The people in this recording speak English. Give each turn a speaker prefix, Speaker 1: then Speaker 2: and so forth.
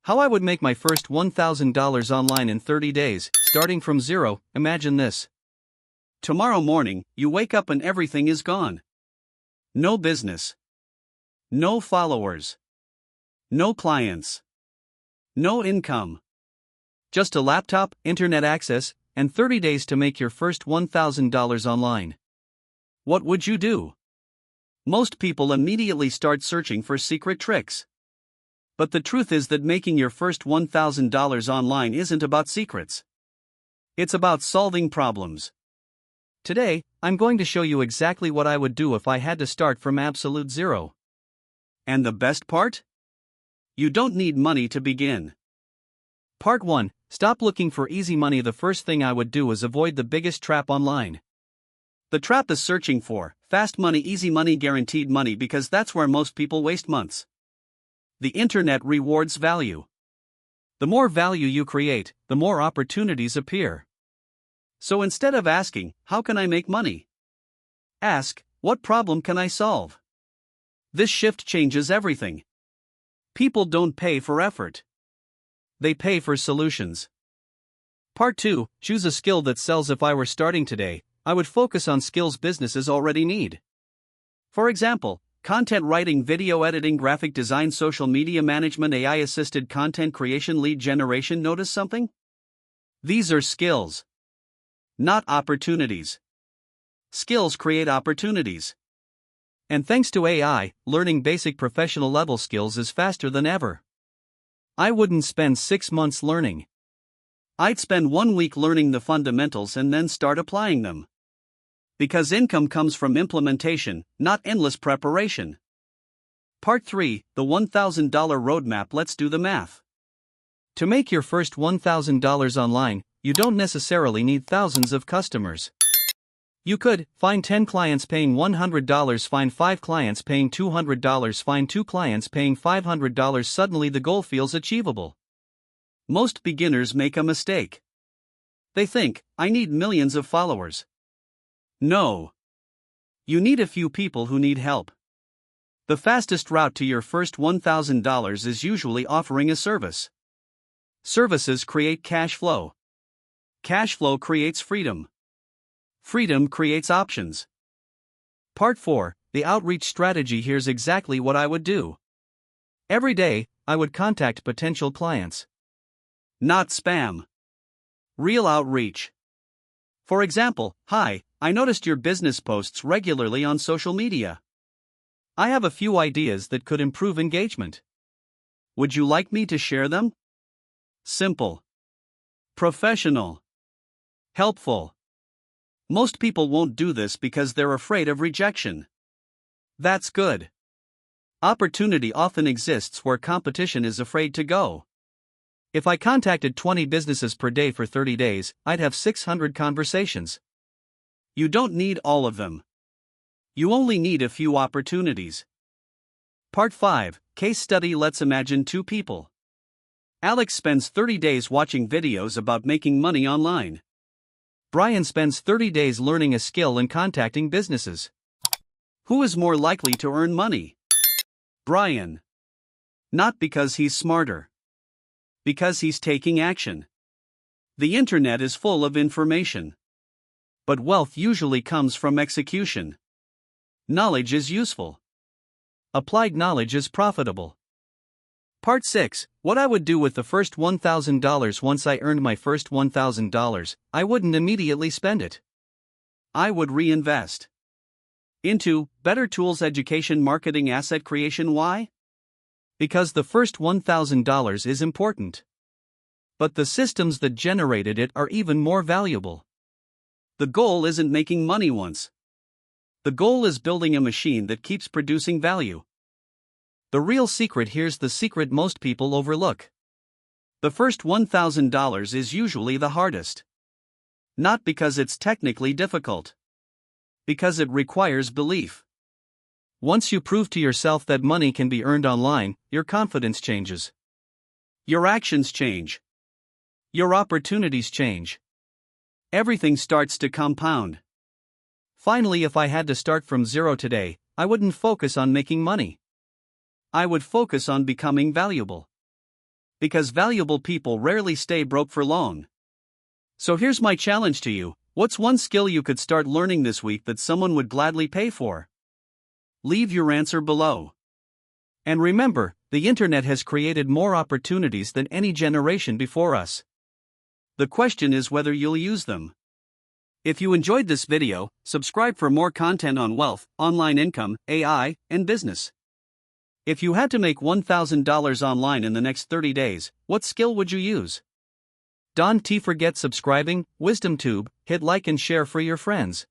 Speaker 1: How I would make my first $1,000 online in 30 days, starting from zero. Imagine this. Tomorrow morning, you wake up and everything is gone. No business. No followers. No clients. No income. Just a laptop, internet access, and 30 days to make your first $1,000 online. What would you do? Most people immediately start searching for secret tricks. But the truth is that making your first $1,000 online isn't about secrets. It's about solving problems. Today, I'm going to show you exactly what I would do if I had to start from absolute zero. And the best part? You don't need money to begin. Part 1. Stop looking for easy money. The first thing I would do is avoid the biggest trap online. The trap is searching for fast money, easy money, guaranteed money, because that's where most people waste months. The internet rewards value. The more value you create, the more opportunities appear. So instead of asking, how can I make money? Ask, what problem can I solve? This shift changes everything. People don't pay for effort. They pay for solutions. Part 2. Choose a skill that sells. If I were starting today, I would focus on skills businesses already need. For example, content writing, video editing, graphic design, social media management, AI-assisted content creation, lead generation. Notice something? These are skills, not opportunities. Skills create opportunities. And thanks to AI, learning basic professional level skills is faster than ever. I wouldn't spend 6 months learning. I'd spend 1 week learning the fundamentals and then start applying them. Because income comes from implementation, not endless preparation. Part 3. The $1,000 Roadmap. Let's do the math. To make your first $1,000 online, you don't necessarily need thousands of customers. You could find 10 clients paying $100, find 5 clients paying $200, find 2 clients paying $500. Suddenly the goal feels achievable. Most beginners make a mistake. They think, I need millions of followers. No. You need a few people who need help. The fastest route to your first $1,000 is usually offering a service. Services create cash flow. Cash flow creates freedom. Freedom creates options. Part 4. The outreach strategy. Here's exactly what I would do. Every day, I would contact potential clients. Not spam. Real outreach. For example, hi, I noticed your business posts regularly on social media. I have a few ideas that could improve engagement. Would you like me to share them? Simple. Professional. Helpful. Most people won't do this because they're afraid of rejection. That's good. Opportunity often exists where competition is afraid to go. If I contacted 20 businesses per day for 30 days, I'd have 600 conversations. You don't need all of them. You only need a few opportunities. Part 5. Case study. Let's imagine 2 people. Alex spends 30 days watching videos about making money online. Brian spends 30 days learning a skill and contacting businesses. Who is more likely to earn money? Brian. Not because he's smarter. Because he's taking action. The internet is full of information. But wealth usually comes from execution. Knowledge is useful. Applied knowledge is profitable. Part 6. What I would do with the first $1,000. Once I earned my first $1,000, I wouldn't immediately spend it. I would reinvest. Into better tools, education, marketing, asset creation. Why? Because the first $1,000 is important. But the systems that generated it are even more valuable. The goal isn't making money once. The goal is building a machine that keeps producing value. The real secret. Here's the secret most people overlook. The first $1,000 is usually the hardest. Not because it's technically difficult. Because it requires belief. Once you prove to yourself that money can be earned online, your confidence changes. Your actions change. Your opportunities change. Everything starts to compound. Finally, if I had to start from zero today, I wouldn't focus on making money. I would focus on becoming valuable. because valuable people rarely stay broke for long. So here's my challenge to you: what's one skill you could start learning this week that someone would gladly pay for? Leave your answer below. And remember, the internet has created more opportunities than any generation before us. The question is whether you'll use them. If you enjoyed this video, subscribe for more content on wealth, online income, AI, and business. If you had to make $1,000 online in the next 30 days, what skill would you use? Don't forget subscribing, WisdomTube, hit like and share for your friends.